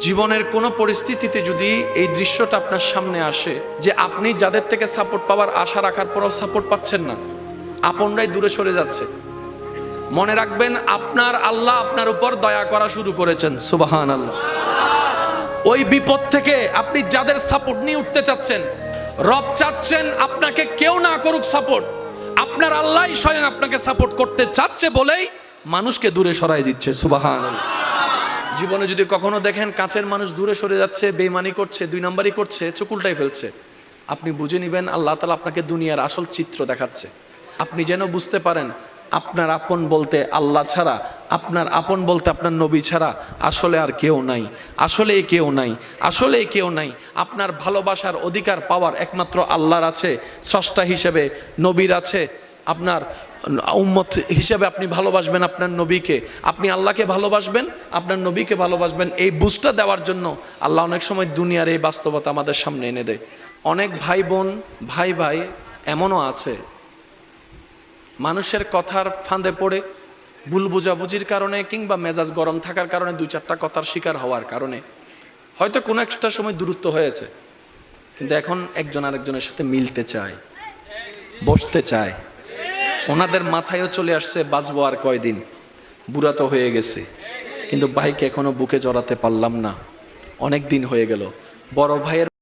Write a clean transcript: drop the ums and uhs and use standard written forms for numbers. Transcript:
জীবনের কোনো পরিস্থিতিতে যদি এই দৃশ্যটা আপনার সামনে আসে যে আপনি যাদের থেকে সাপোর্ট পাওয়ার আশা রাখার পরও সাপোর্ট পাচ্ছেন না, আপনরাই দূরে সরে যাচ্ছে, মনে রাখবেন আপনার আল্লাহ আপনার উপর দয়া করা শুরু করেছেন। সুবহানাল্লাহ। ওই বিপদ থেকে আপনি যাদের সাপোর্ট নিয়ে উঠতে চাচ্ছেন, রব চাচ্ছেন আপনাকে কেউ না করুক সাপোর্ট, আপনার আল্লাহই স্বয়ং আপনাকে সাপোর্ট করতে চাচ্ছে বলেই মানুষকে দূরে সরাই দিচ্ছে। সুবহানাল্লাহ। জীবনে যদি কখনো দেখেন কাছের মানুষ দূরে সরে যাচ্ছে, বেঈমানি করছে, দুই নাম্বারই করছে, চোখ উল্টাই ফেলছে, আপনি বুঝে নেবেন আল্লাহ তাআলা আপনাকে দুনিয়ার আসল চিত্র দেখাচ্ছে। আপনি যেন বুঝতে পারেন আপনার আপন বলতে আল্লাহ ছাড়া, আপনার আপন বলতে আপনার নবী ছাড়া আসলে আর কেউ নাই, আসলে কেউ নাই, আসলে কেউ নাই। আপনার ভালোবাসার অধিকার পাওয়ার একমাত্র আল্লাহর আছে, স্রষ্টা হিসেবে নবীর আছে। আপনার উম্মত হিসেবে আপনি ভালোবাসবেন আপনার নবীকে, আপনি আল্লাহকে ভালোবাসবেন, আপনার নবীকে ভালোবাসবেন। এই বুঝটা দেওয়ার জন্য আল্লাহ অনেক সময় দুনিয়ার এই বাস্তবতা আমাদের সামনে এনে দেয়। অনেক ভাই বোন, ভাই ভাই এমনও আছে মানুষের কথার ফাঁদে পড়ে, ভুল বোঝাবুঝির কারণে কিংবা মেজাজ গরম থাকার কারণে দুই চারটা কথার শিকার হওয়ার কারণে হয়তো কোনো একটা সময় দূরত্ব হয়েছে, কিন্তু এখন একজন আরেকজনের সাথে মিলতে চায়, বসতে চায়। ওনাদের মাথায়ও চলে আসছে বাঁচবো আর কয়দিন, বুড়া তো হয়ে গেছে, কিন্তু ভাইকে এখনো বুকে জড়াতে পারলাম না, অনেক দিন হয়ে গেল। বড় ভাইয়ের